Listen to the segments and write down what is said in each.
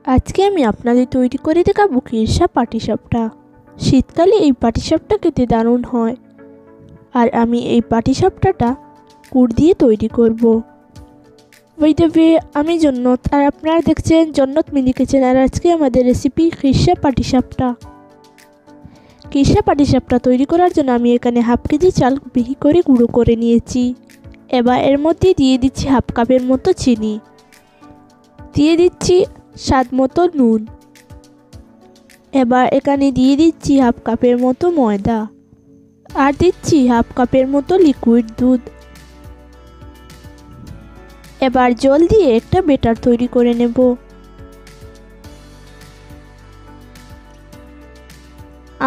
আজকে আমি আপনাদের তৈরি করে দেখাবো খিরসা পাটিসাপটা। শীতকালে এই পাটিসাপটা খেতে দারুণ হয়। আর আমি এই পাটিসাপটাটা গুড় দিয়ে তৈরি করব। ওইভাবে আমি জন্নত আর আপনারা দেখছেন জন্নত মিনি কিচেন। আর আজকে আমাদের রেসিপি খিরসা পাটিসাপটা। খিরসা পাটিসাপটা তৈরি করার জন্য আমি এখানে হাফ কেজি চাল মিহি করে গুঁড়ো করে নিয়েছি। এবার এর মধ্যে দিয়ে দিচ্ছি হাফ কাপের মতো চিনি, দিয়ে দিচ্ছি স্বাদ মতো নুন। এবার এখানে দিয়ে দিচ্ছি হাফ কাপের মতো ময়দা আর দিচ্ছি হাফ কাপের মতো লিকুইড দুধ। এবার জল দিয়ে একটা ব্যাটার তৈরি করে নেব।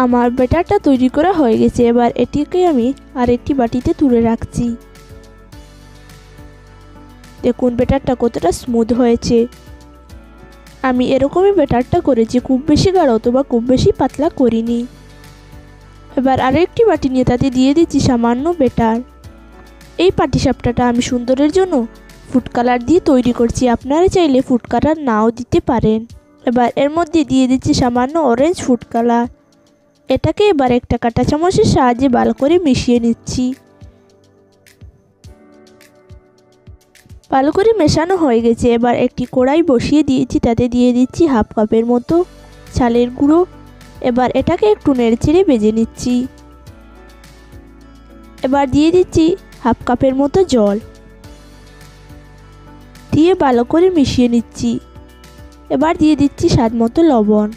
আমার ব্যাটারটা তৈরি করা হয়ে গেছে। এবার এটিকে আমি আরেকটি বাটিতে তুলে রাখছি। দেখুন ব্যাটারটা কতটা স্মুথ হয়েছে। আমি এরকমই ব্যাটারটা করেছি, খুব বেশি গাঢ় অথবা খুব বেশি পাতলা করিনি। এবার আরেকটি বাটি নিয়ে তাতে দিয়ে দিচ্ছি সামান্য ব্যাটার। এই পাটিসাপটাটা আমি সুন্দরের জন্য ফুড কালার দিয়ে তৈরি করছি, আপনারা চাইলে ফুড কালার নাও দিতে পারেন। এবার এর মধ্যে দিয়ে দিচ্ছি সামান্য অরেঞ্জ ফুড কালার। এটাকে এবার একটা কাঁটা চামচের সাহায্যে ভালো করে মিশিয়ে নিচ্ছি। ভালো করে মেশানো হয়ে গেছে। এবার একটি কড়াই বসিয়ে দিয়েছি, তাতে দিয়ে দিচ্ছি হাফ কাপের মতো চালের গুঁড়ো। এবার এটাকে একটু নেড়েচেড়ে ভেজে নিচ্ছি। এবার দিয়ে দিচ্ছি হাফ কাপের মতো জল, দিয়ে ভালো করে মিশিয়ে নিচ্ছি। এবার দিয়ে দিচ্ছি স্বাদ মতো লবণ।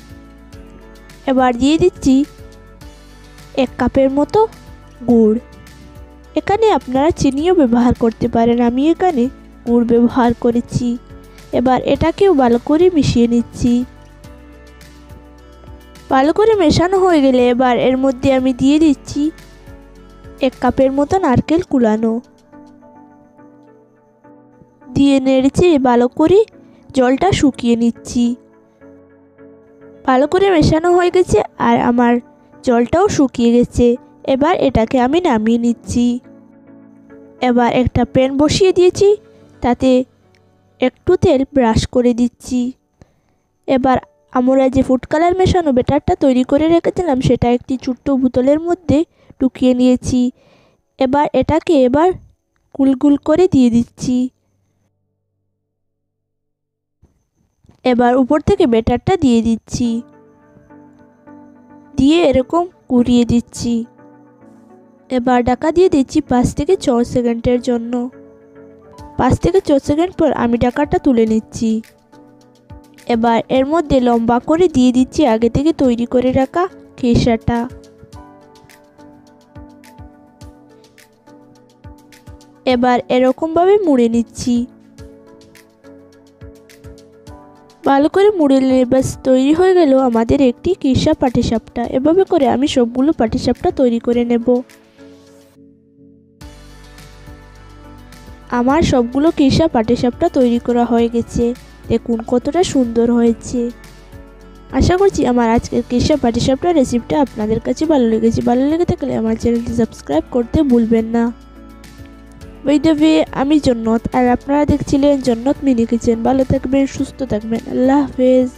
এবার দিয়ে দিচ্ছি 1 কাপের মতো গুড়। এখানে আপনারা চিনিও ব্যবহার করতে পারেন, আমি এখানে গুড় ব্যবহার করেছি। এবার এটাকেও ভালো করে মিশিয়ে নিচ্ছি। ভালো করে মেশানো হয়ে গেলে এবার এর মধ্যে আমি দিয়ে দিচ্ছি 1 কাপের মতো নারকেল কুলানো, দিয়ে নেড়েচেড়ে ভালো করে জলটা শুকিয়ে নিচ্ছি। ভালো করে মেশানো হয়ে গেছে আর আমার জলটাও শুকিয়ে গেছে। এবার এটাকে আমি নামিয়ে নিচ্ছি। এবার একটা প্যান বসিয়ে দিয়েছি, তাতে একটু তেল ব্রাশ করে দিচ্ছি। এবার আমরা যে ফুড কালার মেশানো ব্যাটারটা তৈরি করে রেখেছিলাম সেটা একটি ছোট্ট বোতলের মধ্যে ঢুকিয়ে নিয়েছি। এবার এটাকে গুল করে দিয়ে দিচ্ছি। এবার উপর থেকে ব্যাটারটা দিয়ে দিচ্ছি, দিয়ে এরকম ঘুরিয়ে দিচ্ছি। এবার ঢাকা দিয়ে দিচ্ছি 5 থেকে 6 সেকেন্ডের জন্য। 5 থেকে 6 সেকেন্ড পর আমি ঢাকাটা তুলে নিচ্ছি। এবার এর মধ্যে লম্বা করে দিয়ে দিচ্ছি আগে থেকে তৈরি করে রাখা খিরসাটা। এবার এরকমভাবে মুড়ে নিচ্ছি। ভালো করে মুড়ে নিলে ব্যাস তৈরি হয়ে গেল আমাদের একটি খিরসা পাটিসাপটা। এভাবে করে আমি সবগুলো পাটিসাপটা তৈরি করে নেব। আমার সবগুলো খিরসা পাটিসাপটা তৈরি করা হয়ে গেছে। দেখুন কতটা সুন্দর হয়েছে। আশা করছি আমার আজকের খিরসা পাটিসাপটা রেসিপিটা আপনাদের কাছে ভালো লেগেছে। ভালো লেগে থাকলে আমার চ্যানেলটি সাবস্ক্রাইব করতে ভুলবেন না। ওইভাবে আমি জন্নত আর আপনারা দেখছিলেন জন্নত মিনি কিচেন। ভালো থাকবেন, সুস্থ থাকবেন। আল্লাহ হাফেজ।